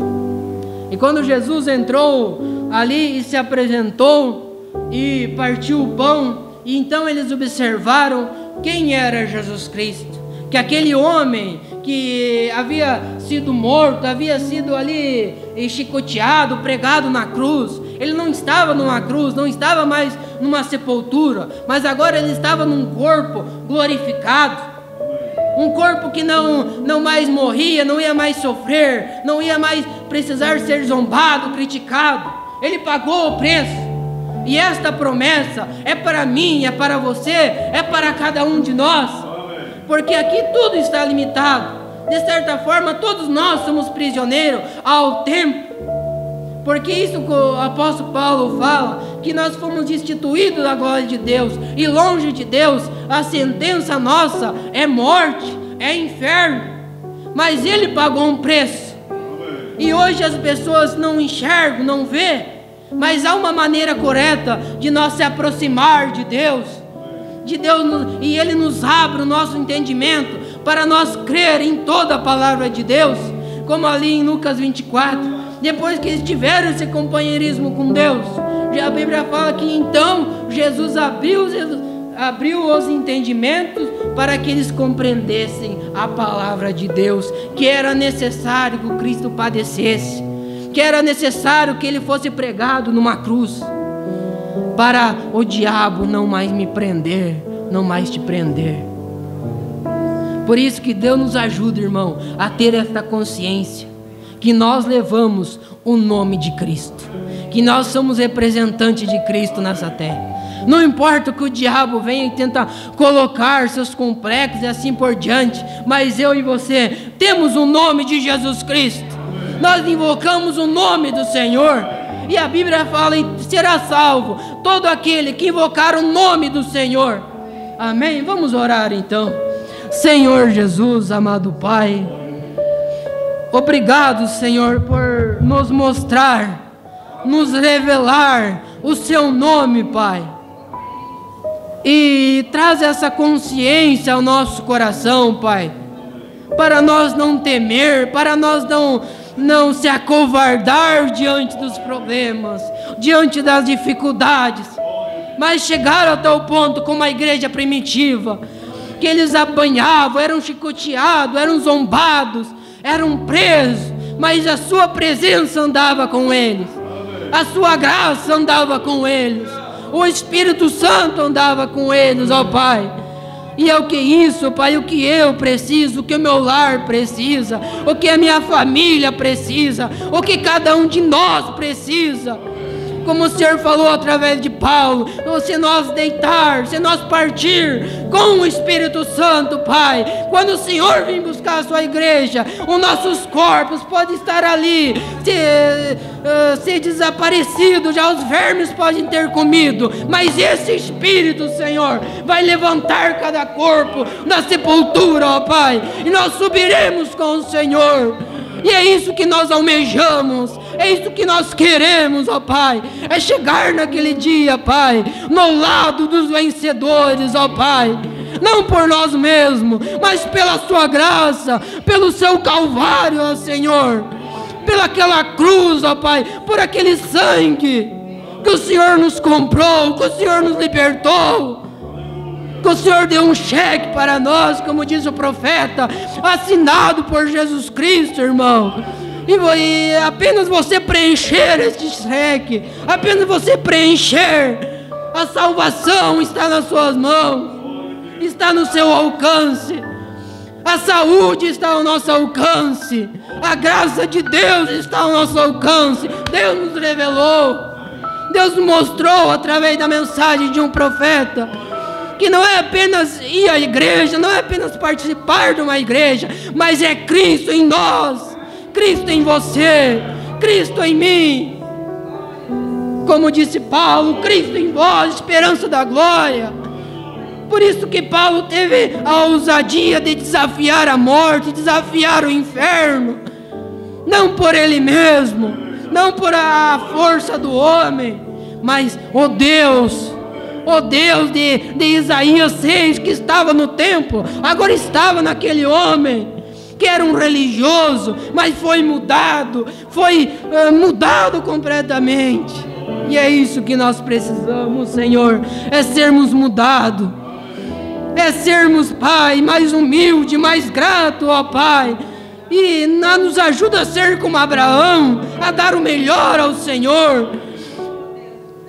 E quando Jesus entrou ali e se apresentou e partiu o pão, e então eles observaram quem era Jesus Cristo, que aquele homem que havia sido morto, havia sido ali chicoteado, pregado na cruz, ele não estava numa cruz, não estava mais numa sepultura, mas agora ele estava num corpo glorificado, um corpo que não mais morria, não ia mais sofrer, não ia mais precisar ser zombado, criticado. Ele pagou o preço, e esta promessa é para mim, é para você, é para cada um de nós, porque aqui tudo está limitado. De certa forma, todos nós somos prisioneiros ao tempo, porque isso que o apóstolo Paulo fala, que nós fomos destituídos da glória de Deus, e longe de Deus, a sentença nossa é morte, é inferno, mas Ele pagou um preço, e hoje as pessoas não enxergam, não vê, mas há uma maneira correta de nós se aproximar de Deus, e Ele nos abre o nosso entendimento, para nós crer em toda a palavra de Deus, como ali em Lucas 24, depois que eles tiveram esse companheirismo com Deus, a Bíblia fala que então Jesus abriu os entendimentos para que eles compreendessem a palavra de Deus, que era necessário que o Cristo padecesse, que era necessário que Ele fosse pregado numa cruz, para o diabo não mais me prender, não mais te prender. Por isso que Deus nos ajuda, irmão, a ter esta consciência, que nós levamos o nome de Cristo, que nós somos representantes de Cristo nessa terra. Não importa que o diabo venha e tenta colocar seus complexos e assim por diante, mas eu e você temos o nome de Jesus Cristo. Nós invocamos o nome do Senhor, e a Bíblia fala: e será salvo todo aquele que invocar o nome do Senhor. Amém? Vamos orar então. Senhor Jesus, amado Pai, obrigado, Senhor, por nos mostrar, nos revelar o Seu nome, Pai, e traz essa consciência ao nosso coração, Pai, para nós não temer, para nós não se acovardar diante dos problemas, diante das dificuldades, mas chegar até o ponto como a igreja primitiva, que eles apanhavam, eram chicoteados, eram zombados, eram presos, mas a sua presença andava com eles, a sua graça andava com eles, o Espírito Santo andava com eles, ó Pai. E é o que isso, Pai, o que eu preciso, o que o meu lar precisa, o que a minha família precisa, o que cada um de nós precisa. Como o Senhor falou através de Paulo, se nós deitar, se nós partir com o Espírito Santo, Pai, quando o Senhor vir buscar a sua igreja, os nossos corpos podem estar ali, ser desaparecidos, já os vermes podem ter comido, mas esse Espírito, Senhor, vai levantar cada corpo da sepultura, ó Pai, e nós subiremos com o Senhor. E é isso que nós almejamos, é isso que nós queremos, ó Pai, é chegar naquele dia, Pai, no lado dos vencedores, ó Pai, não por nós mesmos, mas pela Sua graça, pelo Seu Calvário, ó Senhor, pelaquela cruz, ó Pai, por aquele sangue que o Senhor nos comprou, que o Senhor nos libertou, que o Senhor deu um cheque para nós, como diz o profeta, assinado por Jesus Cristo, irmão. E apenas você preencher este cheque, apenas você preencher, A salvação está nas suas mãos, está no seu alcance. A saúde está ao nosso alcance. A graça de Deus está ao nosso alcance. Deus nos revelou, Deus nos mostrou através da mensagem de um profeta, que não é apenas ir à igreja, não é apenas participar de uma igreja, mas é Cristo em nós, Cristo em você, Cristo em mim. Como disse Paulo, Cristo em vós, esperança da glória. Por isso que Paulo teve a ousadia de desafiar a morte, desafiar o inferno, não por ele mesmo, não por a força do homem, mas o Deus de Isaías 6, que estava no templo, agora estava naquele homem, que era um religioso, mas foi mudado completamente. E é isso que nós precisamos, Senhor, é sermos mudados, é sermos, Pai, mais humilde, mais grato, ó Pai, e nos ajuda a ser como Abraão, a dar o melhor ao Senhor,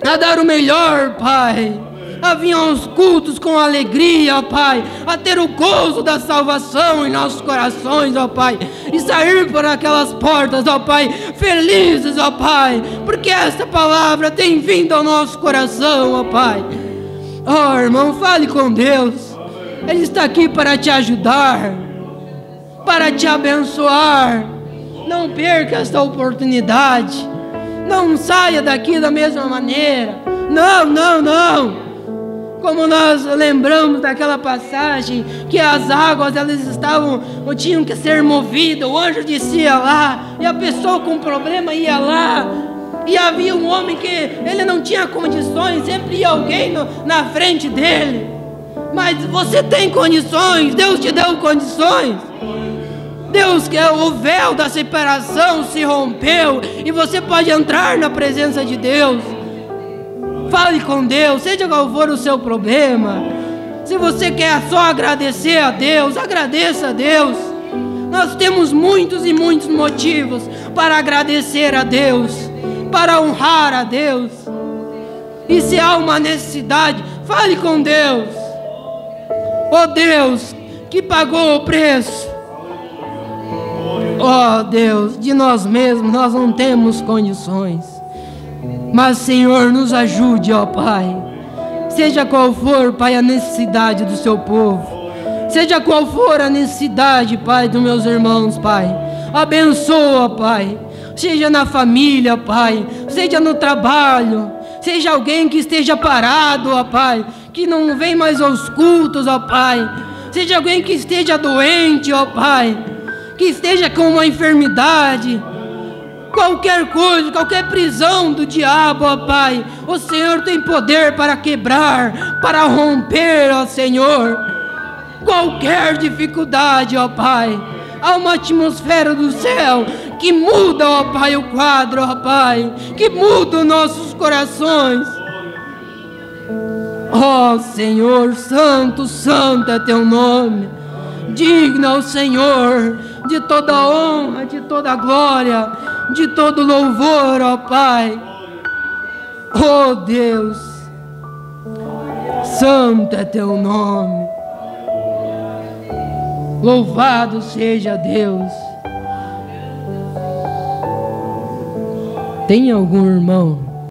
a dar o melhor, Pai, a vir aos cultos com alegria, ó Pai, a ter o gozo da salvação em nossos corações, ó Pai, e sair por aquelas portas, ó Pai, felizes, ó Pai, porque esta palavra tem vindo ao nosso coração, ó Pai. Ó irmão, fale com Deus, Ele está aqui para te ajudar, para te abençoar. Não perca esta oportunidade, não saia daqui da mesma maneira, não. Como nós lembramos daquela passagem que as águas elas tinham que ser movidas, o anjo descia lá e a pessoa com problema ia lá, e havia um homem que ele não tinha condições, sempre ia alguém na frente dele. Mas você tem condições, Deus te deu condições. Deus, que o véu da separação se rompeu e você pode entrar na presença de Deus. Fale com Deus, seja qual for o seu problema. Se você quer só agradecer a Deus, agradeça a Deus. Nós temos muitos e muitos motivos para agradecer a Deus, para honrar a Deus. E se há uma necessidade, fale com Deus. Ó Deus, que pagou o preço. Ó Deus, de nós mesmos nós não temos condições. Mas, Senhor, nos ajude, ó Pai. Seja qual for, Pai, a necessidade do seu povo. Seja qual for a necessidade, Pai, dos meus irmãos, Pai. Abençoa, Pai. Seja na família, Pai. Seja no trabalho. Seja alguém que esteja parado, ó Pai. Que não vem mais aos cultos, ó Pai. Seja alguém que esteja doente, ó Pai. Que esteja com uma enfermidade. Qualquer coisa, qualquer prisão do diabo, ó Pai, o Senhor tem poder para quebrar, para romper, ó Senhor, qualquer dificuldade, ó Pai. Há uma atmosfera do céu que muda, ó Pai, o quadro, ó Pai, que muda os nossos corações. Ó Senhor, santo, santo é teu nome. Digno ao Senhor de toda honra, de toda glória, de todo louvor, ó Pai. Ó Deus, santo é teu nome. Louvado seja Deus. Tem algum irmão